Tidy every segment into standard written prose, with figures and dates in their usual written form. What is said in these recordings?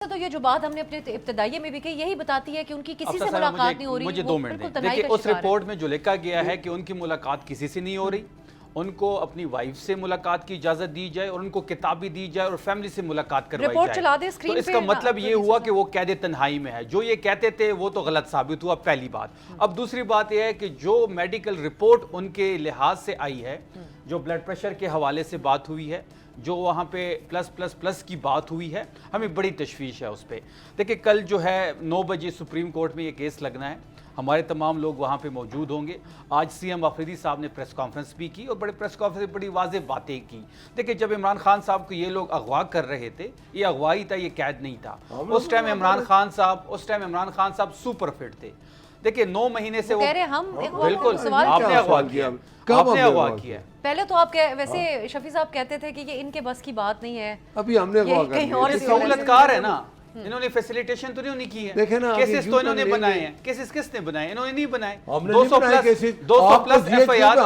تو یہ جو بات ہم نے اپنے ابتدائیے میں بھی کہی یہی بتاتی ہے کہ ان کی کسی سے ملاقات نہیں ہو رہی. مجھے 2 منٹ دیں. دیکھیں اس رپورٹ میں جو لکھا گیا ہے کہ ان کی ملاقات کسی سے نہیں ہو رہی, ان کو اپنی وائف سے ملاقات کی اجازت دی جائے اور ان کو کتاب بھی دی جائے اور فیملی سے ملاقات کروائی جائے. تو اس کا مطلب یہ ہوا کہ وہ قید تنہائی میں ہے. جو یہ کہتے تھے وہ تو غلط ثابت ہوا, پہلی بات. اب دوسری بات یہ ہے کہ جو میڈیکل رپورٹ ان کے لحاظ سے آئی ہے, جو بلڈ پریشر کے حوالے سے بات ہوئی ہے, جو وہاں پہ پلس پلس پلس کی بات ہوئی ہے, ہمیں بڑی تشویش ہے اس پہ. دیکھیں کل جو ہے 9 بجے سپریم کورٹ میں یہ کیس لگنا ہے, ہمارے تمام لوگ وہاں پہ موجود ہوں گے. آج سی ایم آفریدی صاحب نے پریس کانفرنس بھی کی اور بڑے پریس کانفرنس بڑی واضح باتیں کی. دیکھیں جب عمران خان صاحب کو یہ لوگ اغوا کر رہے تھے, یہ اغوائی تھا, یہ قید نہیں تھا. اس ٹائم عمران خان صاحب سپر فٹ تھے. دیکھیں 9 مہینے سے وہ بالکل آپ نے اغوا کیا. پہلے تو آپ ویسے شفیع صاحب کہتے تھے کہ یہ ان کے بس کی بات نہیں ہے, ابھی ہم نے اغوا کر لیا. یہ سہولت کار ہے نا, انہوں نے فیسیلیٹیشن تو نہیں کی ہے. کیسز تو انہوں نے بنائے ہیں. کیسز کس نے بنائے؟ انہوں نے نہیں بنائے. 200 plus F I R,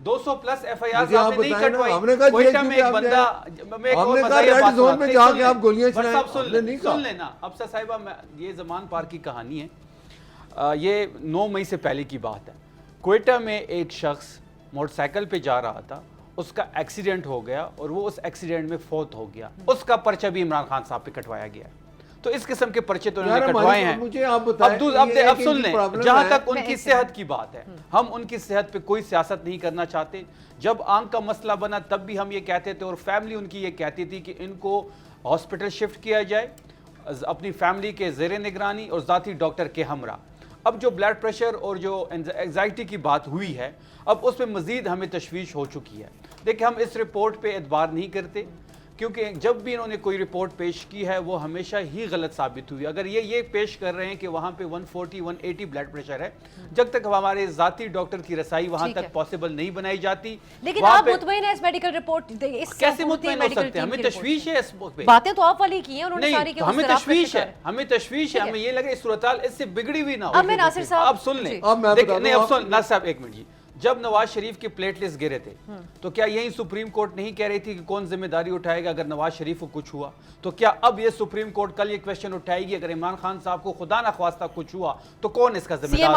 200 plus F I R آپ نے نہیں کٹوائی. کوئٹہ میں ایک بندہ, میں ایک اور مزاحیہ بات سن لینا. افسر صاحبہ یہ زمان پار کی کہانی ہے, یہ 9 مئی سے پہلے کی بات ہے. کوئٹہ میں ایک شخص موٹر سائیکل پہ جا رہا تھا, اس کا ایکسیڈنٹ ہو گیا اور وہ اس ایکسیڈنٹ میں فوت ہو گیا. اس کا پرچہ بھی عمران خان صاحب پہ کٹوایا گیا. تو اس قسم کے پرچے تو انہوں نے کٹوائے ہیں. اب سن لیں, جہاں تک ان کی صحت کی بات ہے, ہم ان کی صحت پہ کوئی سیاست نہیں کرنا چاہتے. جب آنکھ کا مسئلہ بنا تب بھی ہم یہ کہتے تھے, اور فیملی ان کی یہ کہتی تھی کہ ان کو ہاسپٹل شفٹ کیا جائے اپنی فیملی کے زیر نگرانی اور ذاتی ڈاکٹر کے ہمراہ. اب جو بلڈ پریشر اور جو انزائٹی کی بات ہوئی ہے, اب اس پہ مزید ہمیں تشویش ہو چکی ہے. دیکھیں ہم اس رپورٹ پہ اعتبار نہیں کرتے, کیونکہ جب بھی انہوں نے کوئی رپورٹ پیش کی ہے وہ ہمیشہ ہی غلط ثابت ہوئی. اگر یہ پیش کر رہے ہیں کہ وہاں پہ 140 180 بلڈ پریشر ہے, جب تک ہمارے ذاتی ڈاکٹر کی رسائی وہاں تک پاسبل نہیں بنائی جاتی. لیکن آپ مطمئن ہیں اس میڈیکل رپورٹ؟ کیسے مطمئن ہو سکتے ہیں؟ ہمیں تشویش ہے اس پہ. باتیں تو آپ والی کی ہیں انہوں نے ساری, کہ ہمیں تشویش ہے, ہمیں یہ لگے اس صورتحال اس سے بگڑی ہوئی نہ ہو. اب میں ناصر صاحب اب سن لیں, ناصر صاحب ایک منٹ جی. جب نواز شریف کے پلیٹلیٹس گرے تھے تو کیا یہی سپریم کورٹ نہیں کہہ رہی تھی کہ کون ذمہ داری اٹھائے گا اگر نواز شریف کو کچھ ہوا؟ تو کیا اب یہ سپریم کورٹ کل یہ کویسچن اٹھائے گی اگر عمران خان صاحب کو خدا نہ خواستہ کچھ ہوا تو کون اس کا ذمہ دار ہوگا؟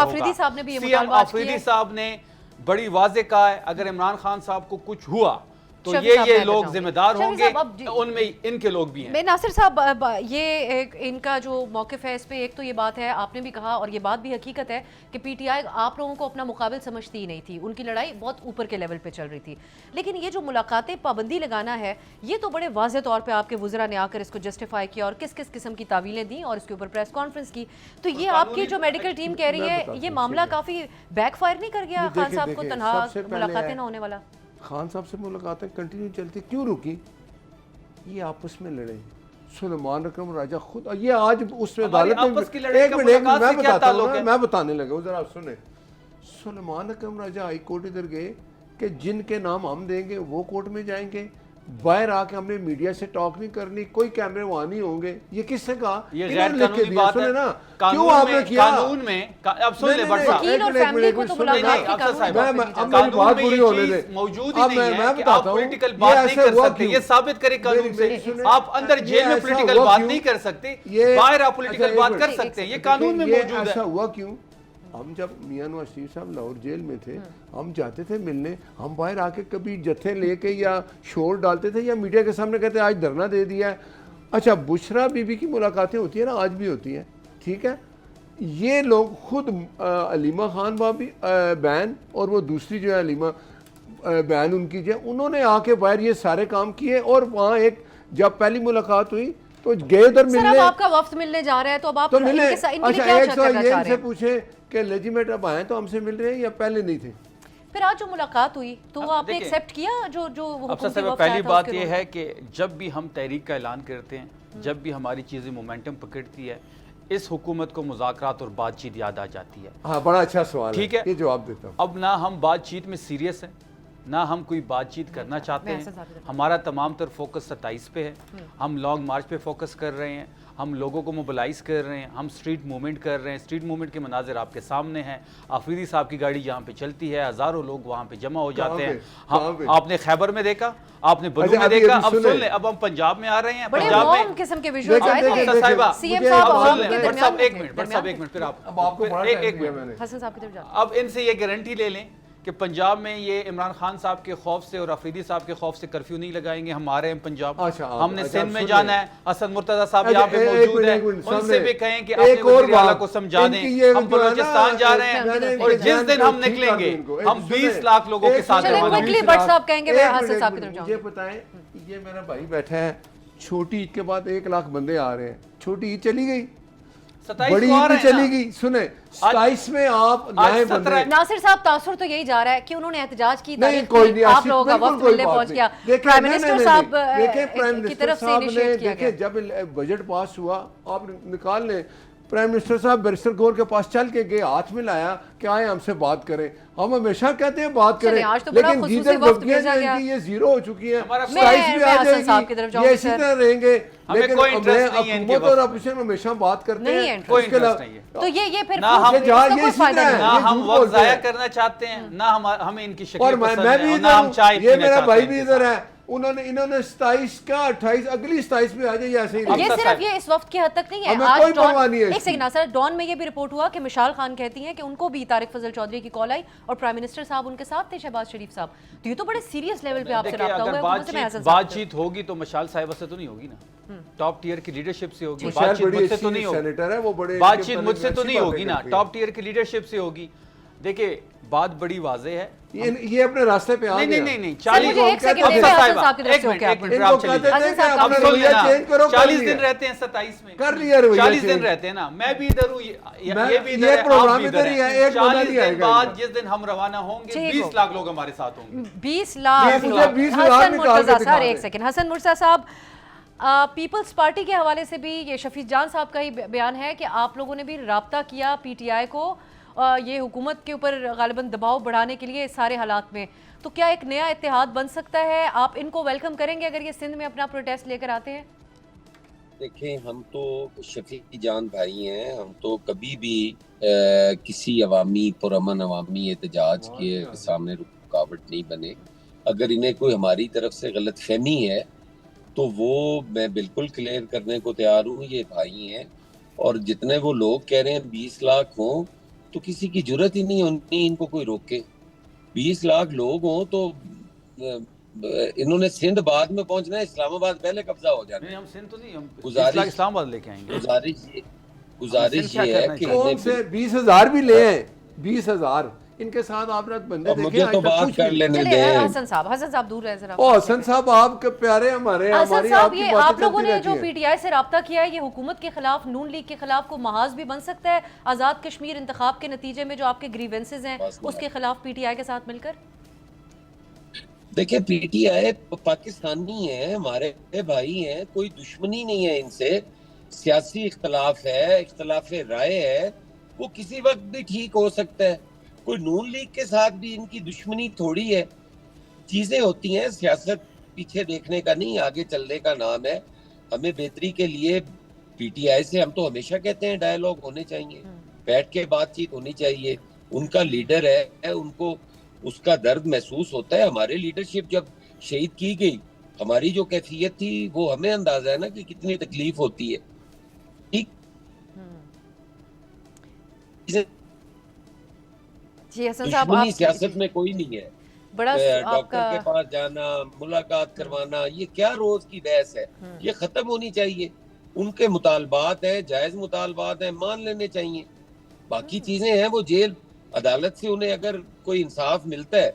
سی ایم آفریدی صاحب نے بڑی واضح کہا ہے اگر عمران خان صاحب کو کچھ ہوا تو یہ لوگ ذمہ دار ہوں گے, ان میں ان کے لوگ بھی ہیں. ناصر صاحب یہ ان کا جو موقف ہے اس پہ ایک تو یہ بات ہے, آپ نے بھی کہا اور یہ بات بھی حقیقت ہے کہ پی ٹی آئی آپ لوگوں کو اپنا مقابل سمجھتی ہی نہیں تھی, ان کی لڑائی بہت اوپر کے لیول پہ چل رہی تھی. لیکن یہ جو ملاقاتیں پابندی لگانا ہے, یہ تو بڑے واضح طور پہ آپ کے وزراء نے آ کر اس کو جسٹیفائی کیا اور کس کس قسم کی تعویلیں دیں اور اس کے اوپر پریس کانفرنس کی. تو یہ آپ کی جو میڈیکل ٹیم کہہ رہی ہے, یہ معاملہ کافی بیک فائر نہیں کر گیا خان صاحب کو تنہا ملاقاتیں نہ ہونے والا؟ خان صاحب سے ملاقاتیں کنٹینیو چلتی, کیوں رکی؟ یہ آپس میں لڑے. سلیمان اکرم راجہ خود, یہ آج اس میں عدالت میں بتانے لگا ہوں, ذرا سنیں. سلیمان اکرم راجہ ہائی کورٹ ادھر گئے کہ جن کے نام ہم دیں گے وہ کورٹ میں جائیں گے, باہر آ کے ہم نے میڈیا سے ٹاک نہیں کرنی, کوئی کیمرے وہاں نہیں ہوں گے. یہ کس سے کہا؟ یہ غیر قانونی بات ہے نا. کیوں آپ نے کیا قانون میں؟ اب سن لیں بڑھ صاحب, وکیل اور فیملی کو تو ملاقات کی قانون میں یہ چیز موجود ہی نہیں ہے کہ آپ پولیٹیکل بات نہیں کر سکتے. یہ ثابت کرے قانون سے. آپ اندر جیل میں پولیٹیکل بات نہیں کر سکتے, باہر آپ پولیٹیکل بات کر سکتے ہیں, یہ قانون میں موجود ہے. ایسا ہوا کیوں؟ ہم جب میاں نواز شریف صاحب لاہور جیل میں تھے, ہم جاتے تھے ملنے, ہم باہر آ کے کبھی جتھے لے کے یا شور ڈالتے تھے یا میڈیا کے سامنے کہتے ہیں آج دھرنا دے دیا ہے. اچھا بشرا بی بی کی ملاقاتیں ہوتی ہیں نا, آج بھی ہوتی ہیں, ٹھیک ہے. یہ لوگ خود علیمہ خان بابی بہن اور وہ دوسری جو ہے علیمہ بہن ان کی جو ہے, انہوں نے آ کے باہر یہ سارے کام کیے. اور وہاں ایک جب پہلی ملاقات ہوئی تو گئے ادھر ملنے. سر اب آپ کا وفد ملنے جا رہا ہے تو اب آپ ان کے لیے کیا کرنا چاہ رہے ہیں؟ ان سے پوچھیں کہ لیجیمیٹ اب آئے تو ہم سے مل رہے ہیں یا پہلے نہیں تھے؟ پھر آج جو ملاقات ہوئی تو وہ آپ نے ایکسیپٹ کیا جو حکومتی وفد؟ پہلی بات یہ ہے کہ جب بھی ہم تحریک کا اعلان کرتے ہیں, جب بھی ہماری چیزیں مومنٹم پکڑتی ہے, اس حکومت کو مذاکرات اور بات چیت یاد آ جاتی ہے. ہاں بڑا اچھا سوال ہے, ٹھیک ہے, یہ جواب دیتا ہوں. اب نہ ہم بات چیت میں سیریس ہیں, نہ ہم کوئی بات چیت کرنا چاہتے ہیں. ہمارا تمام تر فوکس 27 پہ ہے. ہم لانگ مارچ پہ فوکس کر رہے ہیں, ہم لوگوں کو موبلائز کر رہے ہیں, ہم اسٹریٹ موومنٹ کر رہے ہیں. اسٹریٹ موومنٹ کے مناظر آپ کے سامنے ہیں. آفریدی صاحب کی گاڑی جہاں پہ چلتی ہے ہزاروں لوگ وہاں پہ جمع ہو جاتے ہیں. آپ نے خیبر میں دیکھا, آپ نے بلو میں دیکھا, اب سن لیں, اب ہم پنجاب میں آ رہے ہیں. پنجاب میں قسم کے ویژوئلز آئے تھے. ایک منٹ پھر آپ حسن صاحب کی طرف جاتے ہیں. اب ان سے یہ گارنٹی لے لیں کہ پنجاب میں یہ عمران خان صاحب کے خوف سے اور آفریدی صاحب کے خوف سے کرفیو نہیں لگائیں گے. ہم آ رہے ہیں پنجاب, ہم نے سندھ میں جانا ہے. حسن مرتضی صاحب یہاں پہ موجود ہیں, ان سے بھی کہیں کہ اپنے وزیر اعلیٰ کو سمجھا دیں. ہم بلوچستان جا رہے ہیں اور جس دن ہم نکلیں گے ہم 20 لاکھ لوگوں کے ساتھ مجھے بتائیں, یہ میرا بھائی بیٹھا ہے, چھوٹی عید کے بعد 1 لاکھ بندے آ رہے ہیں. چھوٹی عید چلی گئی, بڑی عید بھی چلی گئی. سنیں 27 میں آپ نئے بندے. ناصر صاحب تاثر تو یہی جا رہا ہے کہ انہوں نے احتجاج کی, آپ لوگوں کا وقت ملنے پہنچ گیا. پرائم منسٹر صاحب کی طرف سے انیشیٹ کیا گیا. جب بجٹ پاس ہوا, آپ نکال لیں, پرائم منسٹر صاحب بیرسٹر گور کے پاس چل کے گئے, ہاتھ میں لایا کہ آئے ہم سے بات کریں. ہم ہمیشہ کہتے ہیں بات کریں, لیکن جدھر بگیاں جو ان کی یہ زیرو ہو چکی ہیں, 27 میں آ جائے گی, یہ اسی طرح رہیں گے. لیکن حکومت اور اپوزیشن ہمیشہ بات کرتے ہیں. تو یہ پھر نہ ہم وقت ضائع کرنا چاہتے ہیں, نہ ہمیں ان کی شکل پسند ہے, نہ ہم چائے پینا چاہتے ہیں. یہ میرا بھائی بھی ادھر ہے, انہوں نے 27 کا 28 اگلی 27 میں آ جائے. ایسے ہی یہ صرف یہ اس وقت کی حد تک نہیں ہے. ہمیں کوئی پرواہ نہیں ہے. ایک سیکنڈ سر, ڈان میں یہ بھی رپورٹ ہوا کہ مشال خان کہتی ہیں کہ ان کو بھی طارق فضل چودھری کی کال آئی اور پرائم منسٹر صاحب ان کے ساتھ تھے, شہباز شریف صاحب. تو یہ تو بڑے سیریس لیول پہ آپ سے رابطہ ہوا ہے. بات چیت ہوگی تو مشال صاحبہ سے تو نہیں ہوگی نا, ٹاپ ٹیئر کی لیڈرشپ سے ہوگی. بات چیت مجھ سے تو نہیں ہوگی, بات چیت مجھ سے تو نہیں ہوگی نا, ٹاپ ٹیئر کی لیڈرشپ سے ہوگی. دیکھیں بات بڑی واضح ہے, یہ اپنے راستے پہ آ گیا. نہیں 40 دن رہتے ہیں 27 میں, کر لیا 40 دن رہتے ہیں نا, میں بھی ادھر ہوں, یہ بھی ادھر ہے, آپ بھی ادھر ہیں. 40 دن بعد جس دن ہم روانہ ہوں گے 20 لاکھ لوگ ہمارے ساتھ ہوں گے. 20 لاکھ. حسن مرتضیٰ سر, ایک سیکنڈ, حسن مرتضیٰ صاحب, پیپلز پارٹی کے حوالے سے بھی یہ شفیع جان صاحب کا ہی بیان ہے کہ آپ لوگوں نے بھی رابطہ کیا پی ٹی آئی کو یہ حکومت کے اوپر غالباً دباؤ بڑھانے کے لیے اس سارے حالات میں. تو کیا ایک نیا اتحاد بن سکتا ہے؟ آپ ان کو ویلکم کریں گے اگر یہ سندھ میں اپنا پروٹیسٹ لے کر آتے ہیں؟ دیکھیں, ہم تو شفیع جان بھائی ہیں, ہم تو کبھی بھی کسی عوامی پرامن عوامی احتجاج کے سامنے رکاوٹ نہیں بنے. اگر انہیں کوئی ہماری طرف سے غلط فہمی ہے تو وہ میں بالکل کلیئر کرنے کو تیار ہوں. یہ بھائی ہیں, اور جتنے وہ لوگ کہہ رہے ہیں 20 لاکھ ہوں تو کسی کی جرت ہی نہیں ہونی ان کو کوئی روکے. 20 لاکھ لوگ ہوں تو انہوں نے سندھ بعد میں پہنچنا ہے, اسلام آباد پہلے قبضہ ہو جانا ہے. ہم سندھ تو نہیں, ہم اسلام آباد لے کے آئیں گے. گزارش یہ ہے کہ کون سے 20,000 بھی لے ہیں, 20,000 ان کے ساتھ آپ نے بندے دیکھیں. مجھے تو بات کر لینے دیں. حسن صاحب دور رہے ذرا. حسن صاحب آپ کے پیارے ہمارے, حسن صاحب یہ آپ لوگوں نے جو پی ٹی آئی سے رابطہ کیا ہے, یہ حکومت کے خلاف, نون لیگ کے خلاف کو محاذ بھی بن سکتا ہے آزاد کشمیر انتخاب کے نتیجے میں جو آپ کے گریونسز ہیں اس کے خلاف پی ٹی آئی کے ساتھ مل کر؟ دیکھیں, پی ٹی آئی پاکستانی ہیں, ہمارے بھائی ہیں, کوئی دشمنی نہیں ہے ان سے. سیاسی اختلاف ہے, اختلاف رائے ہے, وہ کسی وقت بھی ٹھیک ہو سکتا ہے. کوئی نون لیگ کے ساتھ بھی ان کی دشمنی تھوڑی ہے. چیزیں ہوتی ہیں, سیاست پیچھے دیکھنے کا نہیں آگے چلنے کا نام ہے. ہمیں بہتری کے لیے پی ٹی آئی سے ہم تو ہمیشہ کہتے ہیں ڈائیلاگ ہونے چاہیے, بیٹھ کے بات چیت ہونی چاہیے. ان کا لیڈر ہے, ان کو اس کا درد محسوس ہوتا ہے. ہمارے لیڈرشپ جب شہید کی گئی, ہماری جو کیفیت تھی وہ ہمیں اندازہ ہے نا کہ کتنی تکلیف ہوتی ہے. دشمنی سیاست میں کوئی نہیں ہے. ڈاکٹر کے پاس جانا, ملاقات کروانا, یہ کیا روز کی بحث ہے؟ یہ ختم ہونی چاہیے. ان کے مطالبات ہیں, جائز مطالبات ہیں, مان لینے چاہیے. باقی چیزیں ہیں وہ جیل عدالت سے انہیں اگر کوئی انصاف ملتا ہے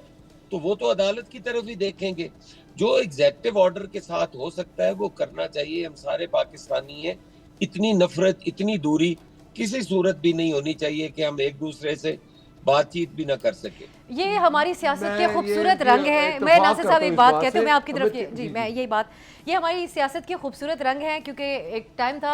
تو وہ تو عدالت کی طرف ہی دیکھیں گے. جو ایگزیکٹو آرڈر کے ساتھ ہو سکتا ہے وہ کرنا چاہیے. ہم سارے پاکستانی ہیں, اتنی نفرت, اتنی دوری کسی صورت بھی نہیں ہونی چاہیے کہ ہم ایک دوسرے سے بات چیت بھی نہ کر سکے. یہ ہماری سیاست کے میں خوبصورت یہ رنگ ہیں. میں اتفاق ناصر صاحب کرتا ایک ہوں بات اس کہتے ہوں, میں آپ کی طرف سے. جی میں یہی بات, یہ ہماری سیاست کے خوبصورت رنگ ہیں کیونکہ ایک ٹائم تھا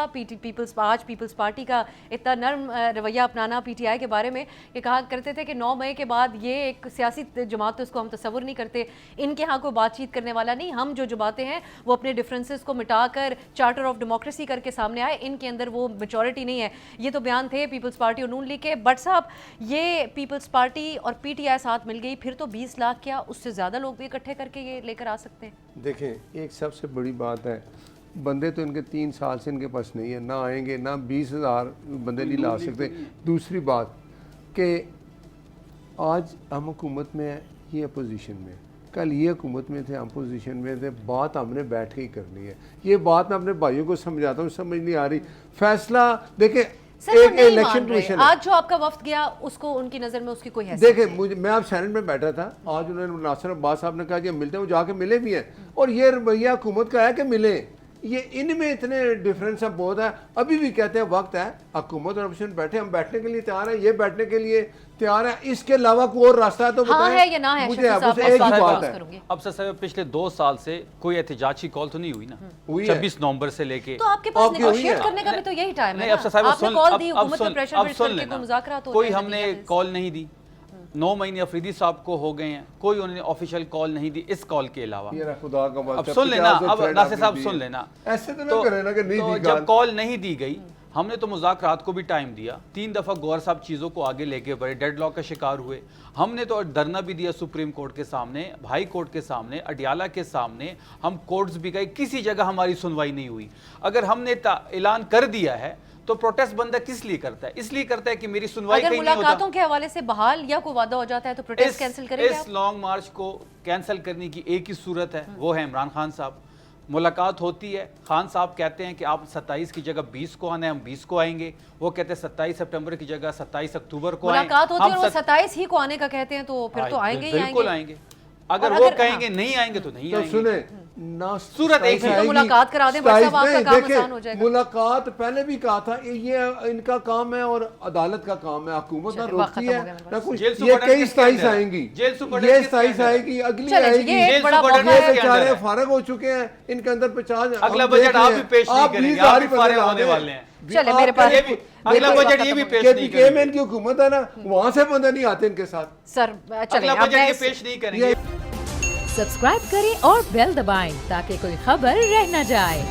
آج پیپلز پارٹی کا اتنا نرم رویہ اپنانا پی ٹی آئی کے بارے میں کہ کہا کرتے تھے کہ 9 مئی کے بعد یہ ایک سیاسی جماعت تو اس کو ہم تصور نہیں کرتے, ان کے ہاں کوئی بات چیت کرنے والا نہیں, ہم جو باتیں ہیں وہ اپنے ڈفرینسز کو مٹا کر چارٹر آف ڈیموکریسی کر کے سامنے آئے, ان کے اندر وہ میچورٹی نہیں ہے. یہ تو بیان تھے پیپلز پارٹی اور نون لیگ کے. بٹ صاحب یہ پیپلز پارٹی اور پی ٹی آئی ساتھ مل گئی, پھر تو 20 لاکھ کیا اس سے زیادہ لوگ بھی اکٹھے کر کے یہ لے کر آ سکتے ہیں. دیکھیں ایک سب سے بڑی بات ہے, بندے تو ان کے 3 سال سے ان کے پاس نہیں ہے, نہ آئیں گے, نہ 20,000 بندے نہیں لا سکتے. دوسری بات کہ آج ہم حکومت میں ہیں, یہ اپوزیشن میں, کل یہ حکومت میں تھے, ہم پوزیشن میں تھے. بات ہم نے بیٹھ کے ہی کرنی ہے. یہ بات میں اپنے بھائیوں کو سمجھاتا ہوں, سمجھ نہیں آ رہی. فیصلہ دیکھیں ایک الیکشن کمیشن, آج جو آپ کا وفد گیا اس کو ان کی نظر میں اس کی کوئی حیثیت دیکھیں میں آپ سینٹ میں بیٹھا تھا, آج انہوں نے ناصر عباس صاحب نے کہا کہ ملتے ہیں, وہ جا کے ملے بھی ہیں. اور یہ رویہ حکومت کا ہے کہ ملیں, یہ ان میں اتنے ڈفرینس بہت ہے. ابھی بھی کہتے ہیں وقت ہے, حکومت اور اپوزیشن بیٹھے, ہم بیٹھنے کے لیے تیار ہیں, یہ بیٹھنے کے لیے تیار ہے. اس کے علاوہ کوئی اور راستہ ہے تو ہاں ہے یا نہ ہے, مجھے صاحب ایک ہی بات ہے. اب سر پچھلے 2 سال سے کوئی احتجاجی کال تو نہیں ہوئی نا, 26 نومبر سے لے کے. تو آپ کے پاس نیگوشیٹ کرنے کا بھی تو یہی ٹائم ہے. آپ نے کال دی, حکومت میں پریشر بلڈ کر کے کوئی مذاکرات ہو رہے ہیں, کوئی ہم نے کال نہیں دی. 9 مہینے افریدی صاحب کو ہو گئے ہیں, کوئی انہوں نے آفیشیل کال نہیں دی اس کال کے علاوہ. اب سن لینا, اب ناصر صاحب سن لینا. ایسے تو نہ کریں نا کہ نہیں دی. جب کال نہیں دی گئی, ہم نے تو مذاکرات کو بھی ٹائم دیا. 3 دفعہ گور صاحب چیزوں کو آگے لے کے بڑھے, ڈیڈ لاک کا شکار ہوئے. ہم نے تو دھرنا بھی دیا سپریم کورٹ کے سامنے, ہائی کورٹ کے سامنے, اڈیالہ کے سامنے, ہم کورٹس بھی گئے, کسی جگہ ہماری سنوائی نہیں ہوئی. اگر ہم نے اعلان کر دیا ہے تو پروٹیسٹ بندہ کس لیے کرتا ہے؟ اس لیے کرتا ہے کہ میری سنوائی کہیں نہیں ہوتا. اگر ملاقاتوں کے حوالے سے بحال یا کوئی وعدہ ہو جاتا ہے تو پروٹیسٹ کینسل کریں گے آپ؟ اس لانگ مارچ کو کینسل کرنے کی ایک ہی صورت ہے, وہ ہے عمران خان صاحب. ملاقات ہوتی ہے, خان صاحب کہتے ہیں کہ آپ 27 کی جگہ 20 کو آنا ہے, ہم 20 کو آئیں گے. وہ کہتے ہیں 27 سپٹمبر کی جگہ 27 اکتوبر کو آئیں. ملاقات ہوتی ہے اور وہ 27 ہی کو آنے کا کہتے ہیں, تو پھر تو آئیں گے ہی آئیں گے. بالکل آئیں گے. اگر وہ کہیں گے نہیں آئیں گے تو نہیں آئیں گے. سنیں صورت ایک ہے, ملاقات کرا دیں, بس اب آپ کا کام آسان ہو جائے گا. ملاقات پہلے بھی کہا تھا, یہ ان کا کام ہے اور عدالت کا کام ہے. حکومت نہ روکتی ہے نہ کچھ. یہ کئی 27 آئیں گی, یہ 27 آئے گی, اگلی آئے گی. یہ بیچارے فارغ ہو چکے ہیں, ان کے اندر 50. اگلا بجٹ آپ بھی پیش نہیں کریں گے, آپ بھی فارغ ہونے والے ہیں. چلے میرے پاس اگلا بجٹ یہ بھی پیش نہیں کریں گے. ان کی حکومت ہے نا, وہاں سے بندے نہیں آتے ان کے ساتھ. سر اگلا بجٹ یہ پیش نہیں کریں گے. سبسکرائب کریں اور بیل دبائیں تاکہ کوئی خبر رہ نہ جائے.